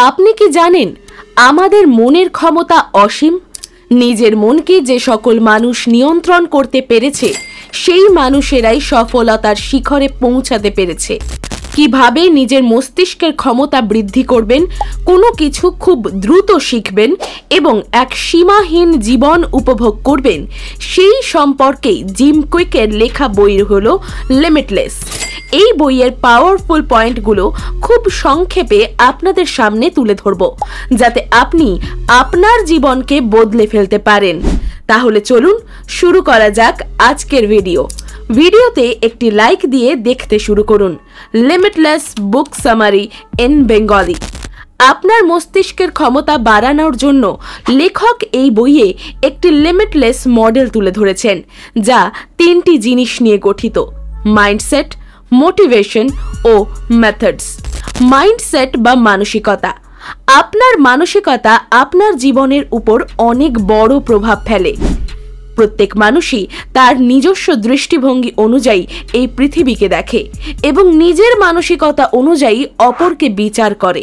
আপনি কি জানেন আমাদের মনের ক্ষমতা অসীম? নিজের মনকে যে সকল মানুষ নিয়ন্ত্রণ করতে পেরেছে সেই মানুষেরাই সফলতার শিখরে পৌঁছাতে পেরেছে। কিভাবে নিজের মস্তিষ্কের ক্ষমতা বৃদ্ধি করবেন, কোনো কিছু খুব দ্রুত শিখবেন এবং এক সীমাহীন জীবন উপভোগ করবেন, সেই সম্পর্কেই জিম কুইকের লেখা বই হলো লিমিটলেস। এই বইয়ের পাওয়ারফুল পয়েন্টগুলো খুব সংক্ষেপে আপনাদের সামনে তুলে ধরব, যাতে আপনি আপনার জীবনকে বদলে ফেলতে পারেন। তাহলে চলুন শুরু করা যাক আজকের ভিডিওতে একটি লাইক দিয়ে দেখতে শুরু করুন limitless book summary in Bengali. আপনার মস্তিষ্কের ক্ষমতা বাড়ানোর জন্য লেখক এই বইয়ে একটি লিমিটলেস মডেল তুলে ধরেছেন, যা 3টি জিনিস নিয়ে গঠিত: মাইন্ডসেট, মোটিভেশন ও মেথডস। মাইন্ডসেট বা মানসিকতা। আপনার মানসিকতা আপনার জীবনের উপর অনেক বড় প্রভাব ফেলে। প্রত্যেক মানুষই তার নিজস্ব দৃষ্টিভঙ্গি অনুযায়ী এই পৃথিবীকে দেখে এবং নিজের মানসিকতা অনুযায়ী অপরকে বিচার করে।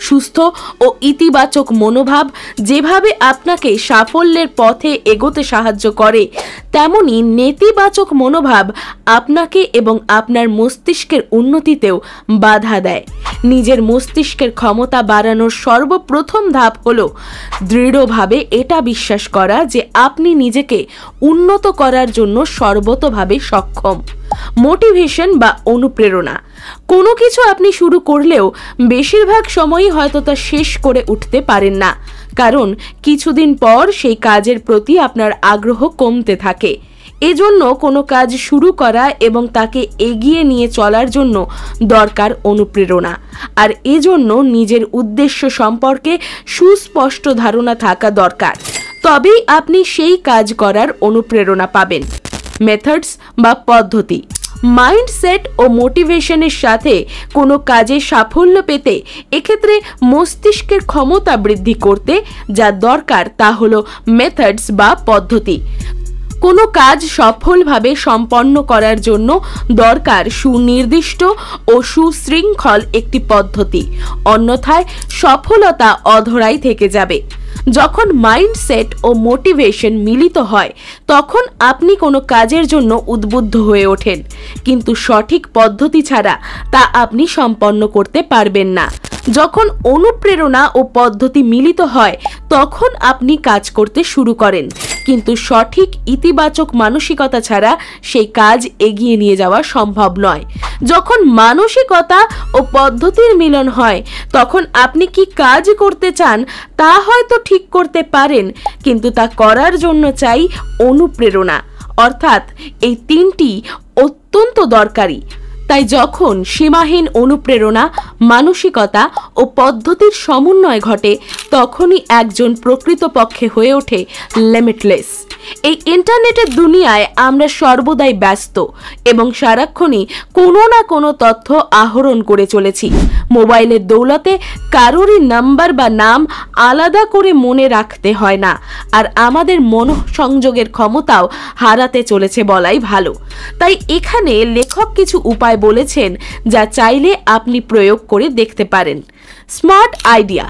সুস্থ ও ইতিবাচক মনোভাব যেভাবে আপনাকে সাফল্যের পথে এগোতে সাহায্য করে, তেমনি নেতিবাচক মনোভাব আপনাকে এবং আপনার মস্তিষ্কের উন্নতিতেও বাধা দেয়। নিজের মস্তিষ্কের ক্ষমতা বাড়ানোর সর্বপ্রথম ধাপ হলো দৃঢ়ভাবে এটা বিশ্বাস করা যে আপনি নিজেকে উন্নত করার জন্য সর্বতোভাবে সক্ষম। মোটিভেশন বা অনুপ্রেরণা। কোনো কিছু আপনি শুরু করলেও বেশিরভাগ সময়ই হয়তো তা শেষ করে উঠতে পারেন না, কারণ কিছুদিন পর সেই কাজের প্রতি আপনার আগ্রহ কমতে থাকে। এজন্য কোনো কাজ শুরু করা এবং তাকে এগিয়ে নিয়ে চলার জন্য দরকার অনুপ্রেরণা, আর এজন্য নিজের উদ্দেশ্য সম্পর্কে সুস্পষ্ট ধারণা থাকা দরকার। তবেই আপনি সেই কাজ করার অনুপ্রেরণা পাবেন। মেথডস বা পদ্ধতি। মাইন্ডসেট ও মোটিভেশনের সাথে কোনো কাজে সাফল্য পেতে এক্ষেত্রে মস্তিষ্কের ক্ষমতা বৃদ্ধি করতে যা দরকার তা হলো মেথডস বা পদ্ধতি। কোনো কাজ সফলভাবে সম্পন্ন করার জন্য দরকার সুনির্দিষ্ট ও সুশৃঙ্খল একটি পদ্ধতি, অন্যথায় সফলতা অধরাই থেকে যাবে। যখন মাইন্ডসেট ও মোটিভেশন মিলিত হয় তখন আপনি কোনো কাজের জন্য উদ্বুদ্ধ হয়ে ওঠেন, কিন্তু সঠিক পদ্ধতি ছাড়া তা আপনি সম্পন্ন করতে পারবেন না। যখন অনুপ্রেরণা ও পদ্ধতি মিলিত হয় তখন আপনি কাজ করতে শুরু করেন, কিন্তু সঠিক ইতিবাচক মানসিকতা ছাড়া সেই কাজ এগিয়ে নিয়ে যাওয়া সম্ভব নয়। যখন মানসিকতা ও পদ্ধতির মিলন হয় তখন আপনি কি কাজ করতে চান তা হয়তো ঠিক করতে পারেন, কিন্তু তা করার জন্য চাই অনুপ্রেরণা। অর্থাৎ এই 3টি অত্যন্ত দরকারি। তাই যখন সীমাহীন অনুপ্রেরণা, মানসিকতা ও পদ্ধতির সমন্বয় ঘটে তখনই একজন প্রকৃতপক্ষে হয়ে ওঠে লিমিটলেস। এই ইন্টারনেটের দুনিয়ায় আমরা সর্বদাই ব্যস্ত এবং সারাক্ষণই কোনো না কোনো তথ্য আহরণ করে চলেছি। মোবাইলের দৌলতে কারোরই নাম্বার বা নাম আলাদা করে মনে রাখতে হয় না, আর আমাদের মনোসংযোগের ক্ষমতাও হারাতে চলেছে বলাই ভালো। তাই এখানে লেখক কিছু উপায় বলেছেন যা চাইলে আপনি প্রয়োগ করে দেখতে পারেন। Smart idea.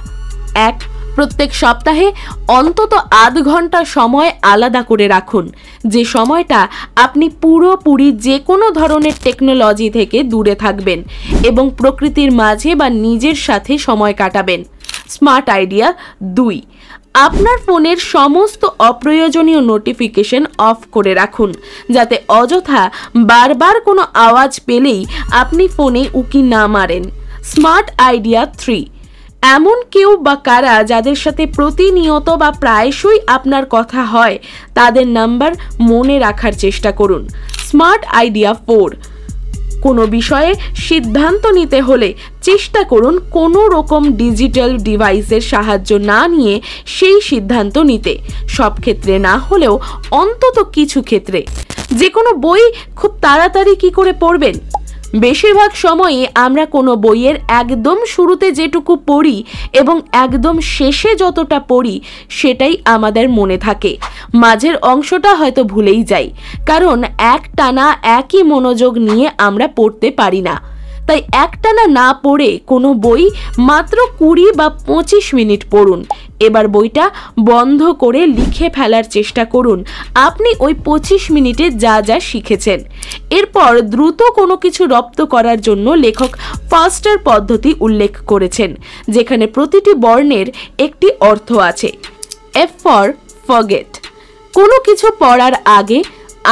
1. প্রত্যেক সপ্তাহে অন্তত আধ ঘন্টা সময় আলাদা করে রাখুন, যে সময়টা আপনি পুরোপুরি যে কোনো ধরনের টেকনোলজি থেকে দূরে থাকবেন এবং প্রকৃতির মাঝে বা নিজের সাথে সময় কাটাবেন। Smart idea 2. আপনার ফোনের সমস্ত অপ্রয়োজনীয় নোটিফিকেশন অফ করে রাখুন, যাতে অযথা বারবার কোনো আওয়াজ পেলেই আপনি ফোনে উকি না মারেন। Smart idea 3. এমন কেউ বা কারা যাদের সাথে প্রতিনিয়ত বা প্রায়শই আপনার কথা হয় তাদের নাম্বার মনে রাখার চেষ্টা করুন। Smart idea 4. কোনো বিষয়ে সিদ্ধান্ত নিতে হলে চেষ্টা করুন কোনো রকম ডিজিটাল ডিভাইসের সাহায্য না নিয়ে সেই সিদ্ধান্ত নিতে। সব ক্ষেত্রে না হলেও অন্তত কিছু ক্ষেত্রে। যে কোনো বই খুব তাড়াতাড়ি কি করে পড়বেন? বেশিরভাগ সময়ই আমরা কোনো বইয়ের একদম শুরুতে যেটুকু পড়ি এবং একদম শেষে যতটা পড়ি সেটাই আমাদের মনে থাকে, মাঝের অংশটা হয়তো ভুলেই যাই, কারণ একটানা একই মনোযোগ নিয়ে আমরা পড়তে পারি না। তাই একটানা না পড়ে কোনো বই মাত্র 20 বা 25 মিনিট পড়ুন। এবার বইটা বন্ধ করে লিখে ফেলার চেষ্টা করুন আপনি ওই 25 মিনিটে যা যা শিখেছেন। এরপর দ্রুত কোনো কিছু রপ্ত করার জন্য লেখক ফাস্টার পদ্ধতি উল্লেখ করেছেন, যেখানে প্রতিটি বর্ণের একটি অর্থ আছে। F for forget. কোনো কিছু পড়ার আগে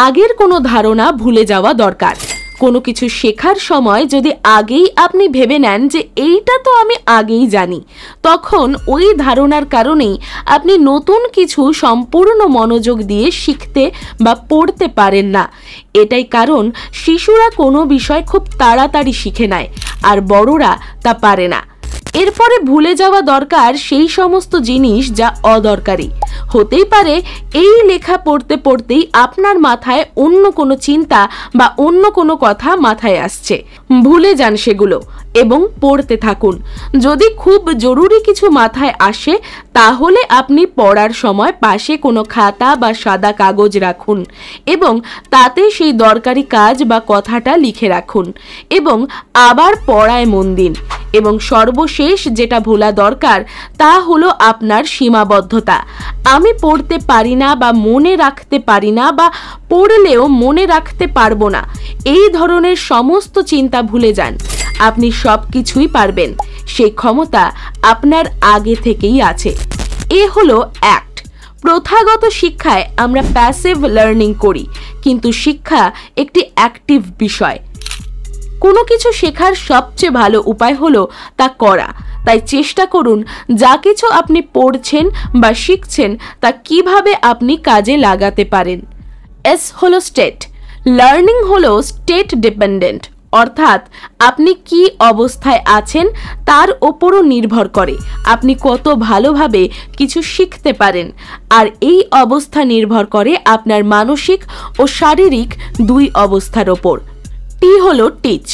আগের কোনো ধারণা ভুলে যাওয়া দরকার। কোনো কিছু শেখার সময় যদি আগেই আপনি ভেবে নেন যে এইটা তো আমি আগেই জানি, তখন ওই ধারণার কারণেই আপনি নতুন কিছু সম্পূর্ণ মনোযোগ দিয়ে শিখতে বা পড়তে পারেন না। এটাই কারণ শিশুরা কোনো বিষয় খুব তাড়াতাড়ি শিখে নেয় আর বড়রা তা পারে না। এরপরে ভুলে যাওয়া দরকার সেই সমস্ত জিনিস যা অদরকারি। হতেই পারে এই লেখা পড়তে পড়তেই আপনার মাথায় অন্য কোনো চিন্তা বা অন্য কোনো কথা মাথায় আসছে, ভুলে যান সেগুলো এবং পড়তে থাকুন। যদি খুব জরুরি কিছু মাথায় আসে তাহলে আপনি পড়ার সময় পাশে কোনো খাতা বা সাদা কাগজ রাখুন এবং তাতে সেই দরকারি কাজ বা কথাটা লিখে রাখুন এবং আবার পড়ায় মন দিন। এবং সর্বশেষ যেটা ভোলা দরকার তা হলো আপনার সীমাবদ্ধতা। আমি পড়তে পারি না বা মনে রাখতে পারি না বা পড়লেও মনে রাখতে পারবো না, এই ধরনের সমস্ত চিন্তা ভুলে যান। আপনি সব কিছুই পারবেন, সেই ক্ষমতা আপনার আগে থেকেই আছে। এ হলো অ্যাক্ট। প্রথাগত শিক্ষায় আমরা প্যাসিভ লার্নিং করি, কিন্তু শিক্ষা একটি অ্যাক্টিভ বিষয়। কোনো কিছু শেখার সবচেয়ে ভালো উপায় হলো তা করা। তাই চেষ্টা করুন যা কিছু আপনি পড়ছেন বা শিখছেন তা কিভাবে আপনি কাজে লাগাতে পারেন। এস হলো স্টেট। লার্নিং হলো স্টেট ডিপেন্ডেন্ট, অর্থাৎ আপনি কি অবস্থায় আছেন তার ওপরও নির্ভর করে আপনি কত ভালোভাবে কিছু শিখতে পারেন। আর এই অবস্থা নির্ভর করে আপনার মানসিক ও শারীরিক দুই অবস্থার ওপর। টি হলো টিচ।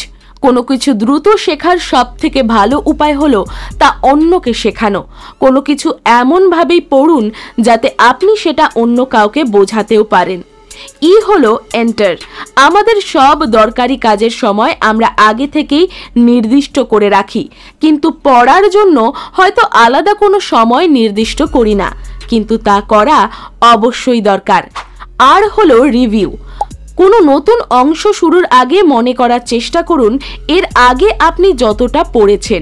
কোনো কিছু দ্রুত শেখার সব থেকে ভালো উপায় হলো তা অন্যকে শেখানো। কোনো কিছু এমনভাবেই পড়ুন যাতে আপনি সেটা অন্য কাউকে বোঝাতেও পারেন। ই হলো এন্টার। আমাদের সব দরকারি কাজের সময় আমরা আগে থেকেই নির্দিষ্ট করে রাখি, কিন্তু পড়ার জন্য হয়তো আলাদা কোনো সময় নির্দিষ্ট করি না, কিন্তু তা করা অবশ্যই দরকার। আর হলো রিভিউ। কোনো নতুন অংশ শুরুর আগে মনে করার চেষ্টা করুন এর আগে আপনি যতটা পড়েছেন।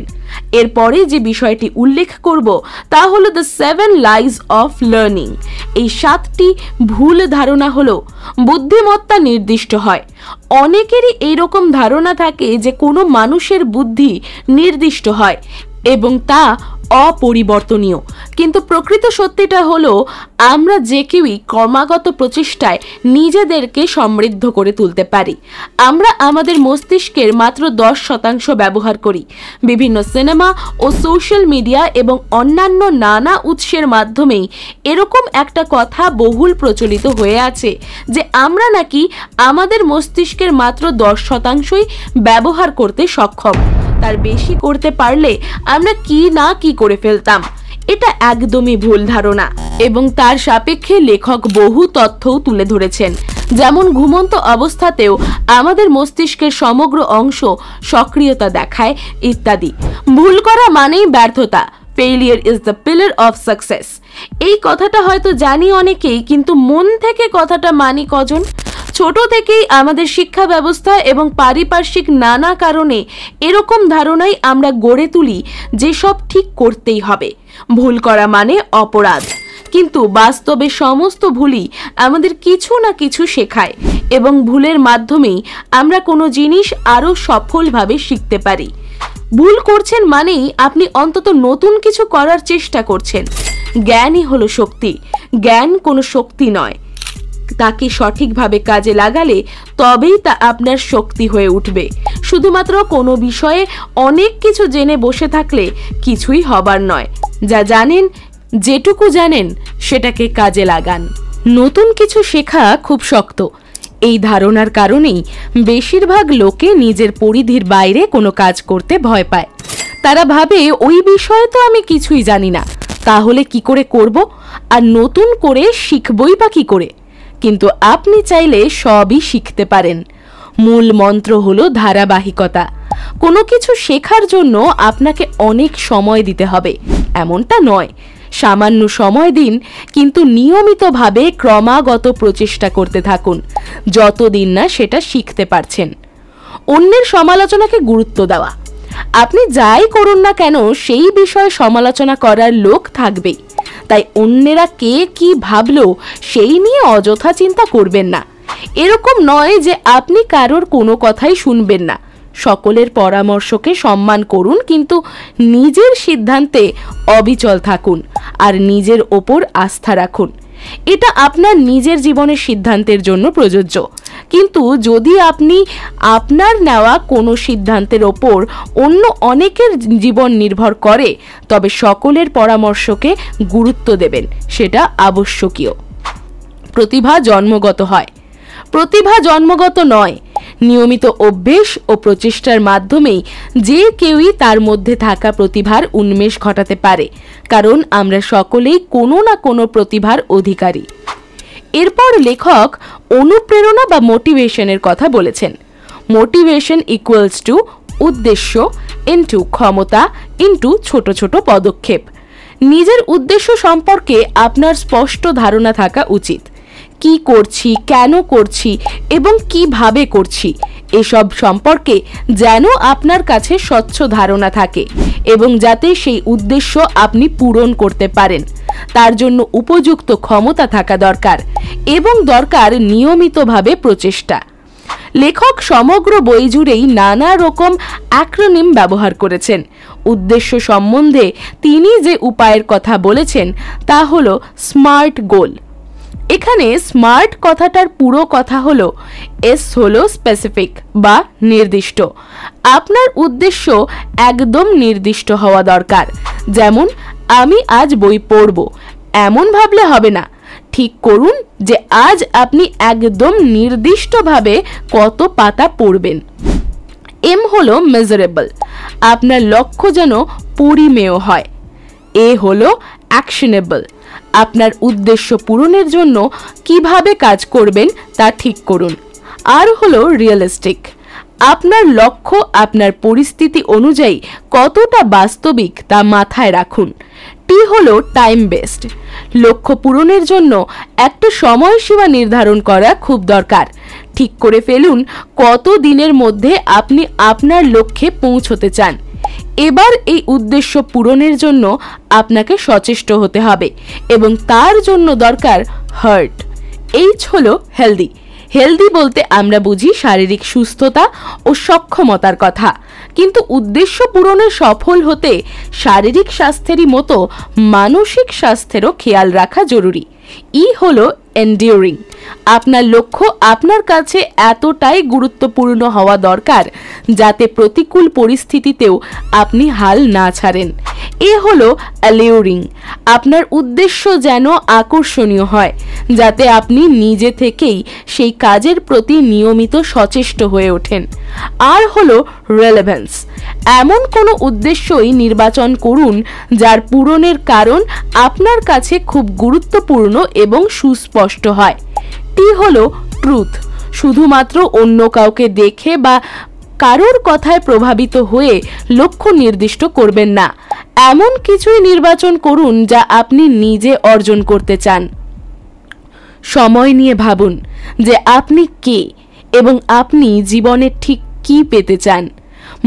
এরপরে যে বিষয়টি উল্লেখ করব তা হলো দ্য 7 লাইজ অফ লার্নিং। এই 7টি ভুল ধারণা হলো বুদ্ধিমত্তা নির্দিষ্ট হয়। অনেকেরই এইরকম ধারণা থাকে যে কোনো মানুষের বুদ্ধি নির্দিষ্ট হয় এবং তা অপরিবর্তনীয়, কিন্তু প্রকৃত সত্যিটা হলো আমরা যে কেউই ক্রমাগত প্রচেষ্টায় নিজেদেরকে সমৃদ্ধ করে তুলতে পারি। আমরা আমাদের মস্তিষ্কের মাত্র 10% ব্যবহার করি। বিভিন্ন সিনেমা ও সোশ্যাল মিডিয়া এবং অন্যান্য নানা উৎসের মাধ্যমেই এরকম একটা কথা বহুল প্রচলিত হয়ে আছে যে আমরা নাকি আমাদের মস্তিষ্কের মাত্র 10%ই ব্যবহার করতে সক্ষম। তার বেশি করতে পারলে আমরা কি না কি করে ফেলতাম। এটা একদমই ভুল ধারণা এবং তার সাপেক্ষে লেখক বহু তথ্যও তুলে ধরেছেন, যেমন ঘুমন্ত অবস্থাতেও আমাদের মস্তিষ্কের সমগ্র অংশ সক্রিয়তা দেখায় ইত্যাদি। ভুল করা মানেই ব্যর্থতা। Failure is the pillar of success. এই কথাটা হয়তো জানি অনেকেই, কিন্তু মন থেকে কথাটা মানি কজন? ছোট থেকেই আমাদের শিক্ষা ব্যবস্থা এবং পারিপার্শ্বিক নানা কারণে এরকম ধারণাই আমরা গড়ে তুলি যে সব ঠিক করতেই হবে। ভুল করা মানে অপরাধ, কিন্তু বাস্তবে সমস্ত ভুলই আমাদের কিছু না কিছু শেখায় এবং ভুলের মাধ্যমেই আমরা কোনো জিনিস আরও সফলভাবে শিখতে পারি। ভুল করছেন মানেই আপনি অন্তত নতুন কিছু করার চেষ্টা করছেন। জ্ঞানই হলো শক্তি, জ্ঞান কোনো শক্তি নয়। তাকে সঠিকভাবে কাজে লাগালে তবেই তা আপনার শক্তি হয়ে উঠবে। শুধুমাত্র কোনো বিষয়ে অনেক কিছু জেনে বসে থাকলে কিছুই হবার নয়। যা জানেন, যেটুকু জানেন সেটাকে কাজে লাগান। নতুন কিছু শেখা খুব শক্ত। এই ধারণার কারণেই বেশিরভাগ লোকে নিজের পরিধির বাইরে কোনো কাজ করতে ভয় পায়। তারা ভাবে ওই বিষয়ে তো আমি কিছুই জানি না, তাহলে কি করে করব, আর নতুন করে শিখবই বা কি করে। কিন্তু আপনি চাইলে সবই শিখতে পারেন। মূল মন্ত্র হলো ধারাবাহিকতা। কোনো কিছু শেখার জন্য আপনাকে অনেক সময় দিতে হবে এমনটা নয়, সামান্য সময় দিন, কিন্তু নিয়মিতভাবে ক্রমাগত প্রচেষ্টা করতে থাকুন যতদিন না সেটা শিখতে পারছেন। অন্যের সমালোচনাকে গুরুত্ব দেওয়া। আপনি যাই করুন না কেন সেই বিষয়ে সমালোচনা করার লোক থাকবেই, তাই অন্যেরা কে কি ভাবলো সেই নিয়ে অযথা চিন্তা করবেন না। এরকম নয় যে আপনি কারোর কোনো কথাই শুনবেন না। সকলের পরামর্শকে সম্মান করুন, কিন্তু নিজের সিদ্ধান্তে অবিচল থাকুন আর নিজের ওপর আস্থা রাখুন। এটা আপনার নিজের জীবনের সিদ্ধান্তের জন্য প্রযোজ্য, কিন্তু যদি আপনি আপনার নেওয়া কোনো সিদ্ধান্তের ওপর অন্য অনেকের জীবন নির্ভর করে, তবে সকলের পরামর্শকে গুরুত্ব দেবেন, সেটা আবশ্যকীয়। প্রতিভা জন্মগত হয়, প্রতিভা জন্মগত নয়। নিয়মিত অভ্যেস ও প্রচেষ্টার মাধ্যমেই যে কেউই তার মধ্যে থাকা প্রতিভার উন্মেষ ঘটাতে পারে, কারণ আমরা সকলেই কোনো না কোনো প্রতিভার অধিকারী। এরপর লেখক অনুপ্রেরণা বা মোটিভেশনের কথা বলেছেন। মোটিভেশন ইকুয়ালস টু উদ্দেশ্য ইনটু ক্ষমতা ইনটু ছোট ছোট পদক্ষেপ। নিজের উদ্দেশ্য সম্পর্কে আপনার স্পষ্ট ধারণা থাকা উচিত। কি করছি, কেন করছি এবং কিভাবে করছি, এসব সম্পর্কে যেন আপনার কাছে স্বচ্ছ ধারণা থাকে এবং যাতে সেই উদ্দেশ্য আপনি পূরণ করতে পারেন, তার জন্য উপযুক্ত ক্ষমতা থাকা দরকার এবং দরকার নিয়মিতভাবে প্রচেষ্টা। লেখক সমগ্র বই জুড়েই নানা রকম অ্যাক্রোনিম ব্যবহার করেছেন। উদ্দেশ্য সম্বন্ধে তিনি যে উপায়ের কথা বলেছেন তা হলো স্মার্ট গোল। এখানে স্মার্ট কথাটার পুরো কথা হলো এস হলো স্পেসিফিক বা নির্দিষ্ট। আপনার উদ্দেশ্য একদম নির্দিষ্ট হওয়া দরকার। যেমন আমি আজ বই পড়ব, এমন ভাবলে হবে না। ঠিক করুন যে আজ আপনি একদম নির্দিষ্টভাবে কত পাতা পড়বেন। এম হলো মেজারেবল, আপনার লক্ষ্য যেন পরিমেয় হয়। এ হলো অ্যাকশনেবল, আপনার উদ্দেশ্য পূরণের জন্য কিভাবে কাজ করবেন তা ঠিক করুন। আর হলো রিয়েলিস্টিক, আপনার লক্ষ্য আপনার পরিস্থিতি অনুযায়ী কতটা বাস্তবিক তা মাথায় রাখুন। টি হলো টাইম বেসড, লক্ষ্য পূরণের জন্য একটা সময়সীমা নির্ধারণ করা খুব দরকার। ঠিক করে ফেলুন কত দিনের মধ্যে আপনি আপনার লক্ষ্যে পৌঁছতে চান। এবার এই উদ্দেশ্য পূরণের জন্য আপনাকে সচেষ্ট হতে হবে এবং তার জন্য দরকার হার্ট। এইচ হলো হেলদি। হেলদি বলতে আমরা বুঝি শারীরিক সুস্থতা ও সক্ষমতার কথা, কিন্তু উদ্দেশ্য পূরণে সফল হতে শারীরিক স্বাস্থ্যেরই মতো মানসিক স্বাস্থ্যেরও খেয়াল রাখা জরুরি। ই হলো এন্ডিউরিং, আপনার লক্ষ্য আপনার কাছে এতটাই গুরুত্বপূর্ণ হওয়া দরকার যাতে প্রতিকূল পরিস্থিতিতেও আপনি হাল না ছাড়েন। এ হলো অ্যালিউরিং, আপনার উদ্দেশ্য যেন আকর্ষণীয় হয় যাতে আপনি নিজে থেকেই সেই কাজের প্রতি নিয়মিত সচেষ্ট হয়ে ওঠেন। আর হলো রেলেভেন্স, এমন কোনো উদ্দেশ্যই নির্বাচন করুন যার পূরণের কারণ আপনার কাছে খুব গুরুত্বপূর্ণ এবং সুস্পষ্ট হয়। টি হলো ট্রুথ, শুধুমাত্র অন্য কাউকে দেখে বা কারোর কথায় প্রভাবিত হয়ে লক্ষ্য নির্দিষ্ট করবেন না। এমন কিছুই নির্বাচন করুন যা আপনি নিজে অর্জন করতে চান। সময় নিয়ে ভাবুন যে আপনি কে এবং আপনি জীবনে ঠিক কি পেতে চান।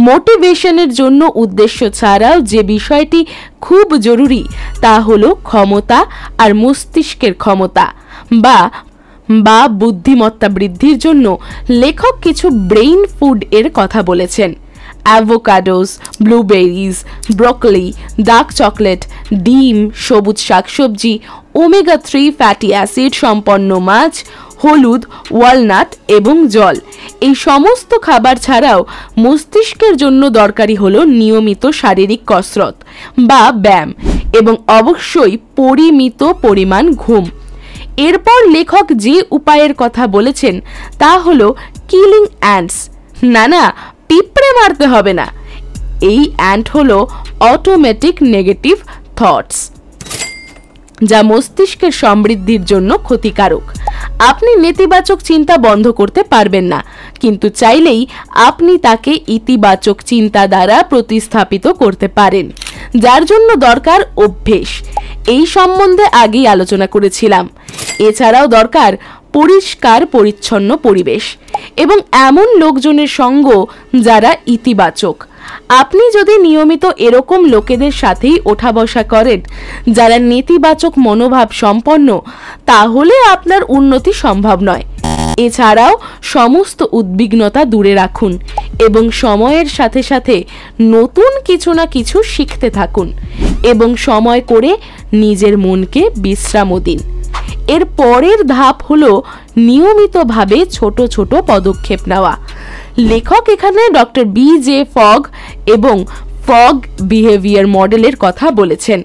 মোটিভেশনের জন্য উদ্দেশ্য ছাড়াও যে বিষয়টি খুব জরুরি তা হলো ক্ষমতা আর মস্তিষ্কের ক্ষমতা বা বুদ্ধিমত্তা বৃদ্ধির জন্য লেখক কিছু ব্রেইন ফুড এর কথা বলেছেন। Avocados, blueberries, broccoli, dark chocolate, ডিম, সবুজ শাকসবজি, ওমেগা 3 ফ্যাটি অ্যাসিড সম্পন্ন মাছ, হলুদ, ওয়ালনাট এবং জল। এই সমস্ত খাবার ছাড়াও মস্তিষ্কের জন্য দরকারি হলো নিয়মিত শারীরিক কসরত বা ব্যায়াম এবং অবশ্যই পরিমিত পরিমাণ ঘুম। এরপর লেখক যে উপায়ের কথা বলেছেন তা হলো কিলিং অ্যান্টস। না, পিঁপড়ে মারতে হবে না। এই অ্যান্ট হলো অটোমেটিক নেগেটিভ থটস, যা মস্তিষ্কের সমৃদ্ধির জন্য ক্ষতিকারক। আপনি নেতিবাচক চিন্তা বন্ধ করতে পারবেন না, কিন্তু চাইলেই আপনি তাকে ইতিবাচক চিন্তা দ্বারা প্রতিস্থাপিত করতে পারেন, যার জন্য দরকার অভ্যেস। এই সম্বন্ধে আগেই আলোচনা করেছিলাম। এছাড়াও দরকার পরিষ্কার পরিচ্ছন্ন পরিবেশ এবং এমন লোকজনের সঙ্গ যারা ইতিবাচক। আপনি যদি নিয়মিত এরকম লোকেদের সাথেই ওঠা বসা করেন যারা নেতিবাচক মনোভাব সম্পন্ন, তাহলে আপনার উন্নতি সম্ভব নয়। এছাড়াও সমস্ত উদ্বিগ্নতা দূরে রাখুন এবং সময়ের সাথে সাথে নতুন কিছু না কিছু শিখতে থাকুন এবং সময় করে নিজের মনকে বিশ্রামও দিন। এর পরের ধাপ হলো নিয়মিতভাবে ছোট ছোট পদক্ষেপ নেওয়া। লেখক এখানে ডক্টর BJ ফগ এবং ফগ বিহেভিয়ার মডেলের কথা বলেছেন।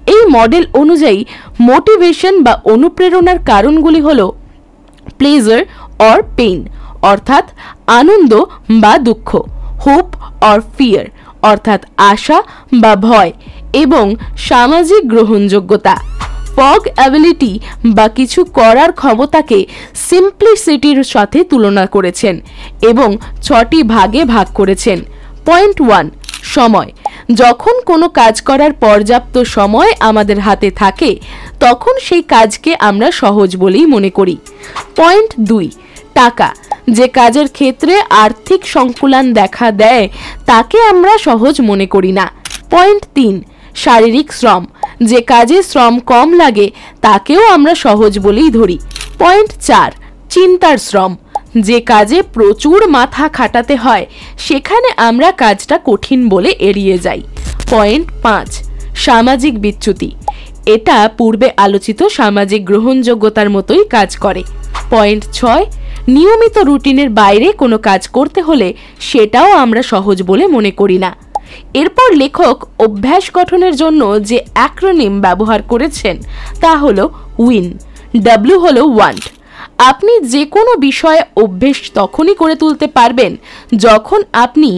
এই মডেল অনুযায়ী মোটিভেশন বা অনুপ্রেরণার কারণগুলি হলো প্লেজার অর পেইন অর্থাৎ আনন্দ বা দুঃখ, হোপ অর ফিয়ার অর্থাৎ আশা বা ভয়, এবং সামাজিক গ্রহণযোগ্যতা। ফগ অ্যাবিলিটি বা কিছু করার ক্ষমতাকে সিম্পলিসিটির সাথে তুলনা করেছেন এবং 6টি ভাগে ভাগ করেছেন। পয়েন্ট 1, সময়। যখন কোনো কাজ করার পর্যাপ্ত সময় আমাদের হাতে থাকে তখন সেই কাজকে আমরা সহজ বলেই মনে করি। পয়েন্ট 2, টাকা। যে কাজের ক্ষেত্রে আর্থিক সংকুলান দেখা দেয় তাকে আমরা সহজ মনে করি না। পয়েন্ট 3, শারীরিক শ্রম। যে কাজে শ্রম কম লাগে তাকেও আমরা সহজ বলেই ধরি। পয়েন্ট 4, চিন্তার শ্রম। যে কাজে প্রচুর মাথা খাটাতে হয় সেখানে আমরা কাজটা কঠিন বলে এড়িয়ে যাই। পয়েন্ট 5, সামাজিক বিচ্যুতি। এটা পূর্বে আলোচিত সামাজিক গ্রহণযোগ্যতার মতোই কাজ করে। পয়েন্ট 6, নিয়মিত রুটিনের বাইরে কোনো কাজ করতে হলে সেটাও আমরা সহজ বলে মনে করি না। এরপর লেখক অভ্যাস গঠনের জন্য যে অ্যাক্রোনিম ব্যবহার করেছেন তা হলো উইন। W হলো ওয়ান্ট। আপনি যে কোনো বিষয়ে অভ্যেস তখনই করে তুলতে পারবেন যখন আপনি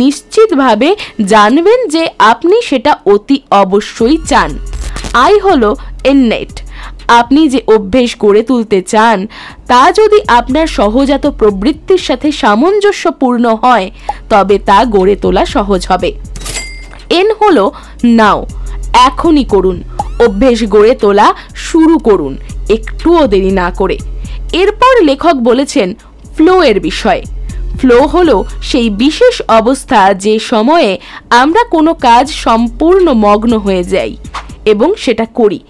নিশ্চিতভাবে জানবেন যে আপনি সেটা অতি অবশ্যই চান। I হলো ইননেট। আপনি যে অভ্যেস গড়ে তুলতে চান তা যদি আপনার সহজাত প্রবৃত্তির সাথে সামঞ্জস্যপূর্ণ হয় তবে তা গড়ে তোলা সহজ হবে। N হলো নাও। এখনই করুন। অভ্যেস গড়ে তোলা শুরু করুন, একটুও দেরি না করে। এরপর লেখক বলেছেন ফ্লো এর বিষয়ে। ফ্লো হলো সেই বিশেষ অবস্থা যে সময়ে আমরা কোনো কাজ সম্পূর্ণ মগ্ন হয়ে যাই এবং সেটা করি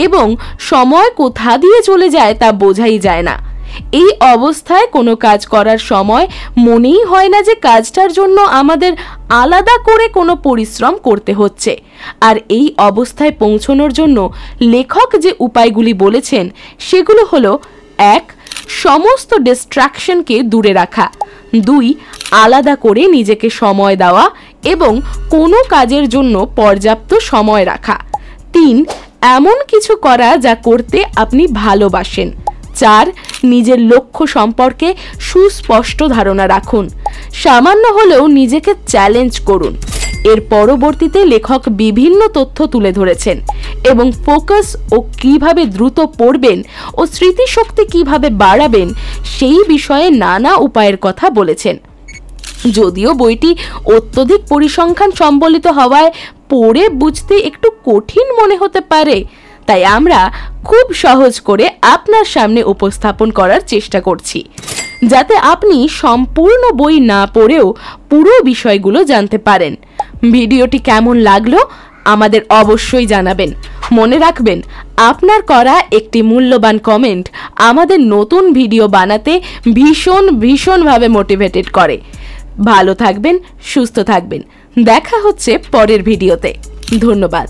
এবং সময় কোথা দিয়ে চলে যায় তা বোঝাই যায় না। এই অবস্থায় কোনো কাজ করার সময় মনেই হয় না যে কাজটার জন্য আমাদের আলাদা করে কোনো পরিশ্রম করতে হচ্ছে। আর এই অবস্থায় পৌঁছানোর জন্য লেখক যে উপায়গুলি বলেছেন সেগুলো হলো 1, সমস্ত ডিস্ট্রাকশনকে দূরে রাখা। 2, আলাদা করে নিজেকে সময় দেওয়া এবং কোনো কাজের জন্য পর্যাপ্ত সময় রাখা। 3, এমন কিছু করা যা করতে আপনি ভালোবাসেন। 4, নিজের লক্ষ্য সম্পর্কে সুস্পষ্ট ধারণা রাখুন। সামান্য হলেও নিজেকে চ্যালেঞ্জ করুন। এর পরবর্তীতে লেখক বিভিন্ন তথ্য তুলে ধরেছেন এবং ফোকাস ও কিভাবে দ্রুত পড়বেন ও স্মৃতিশক্তি কিভাবে বাড়াবেন সেই বিষয়ে নানা উপায়ের কথা বলেছেন। যদিও বইটি অত্যধিক পরিসংখ্যান সম্বলিত হওয়ায় পড়ে বুঝতে একটু কঠিন মনে হতে পারে, তাই আমরা খুব সহজ করে আপনার সামনে উপস্থাপন করার চেষ্টা করছি যাতে আপনি সম্পূর্ণ বই না পড়েও পুরো বিষয়গুলো জানতে পারেন। ভিডিওটি কেমন লাগলো আমাদের অবশ্যই জানাবেন। মনে রাখবেন, আপনার করা একটি মূল্যবান কমেন্ট আমাদের নতুন ভিডিও বানাতে ভীষণভাবে মোটিভেটেড করে। ভালো থাকবেন, সুস্থ থাকবেন। দেখা হচ্ছে পরের ভিডিওতে। ধন্যবাদ।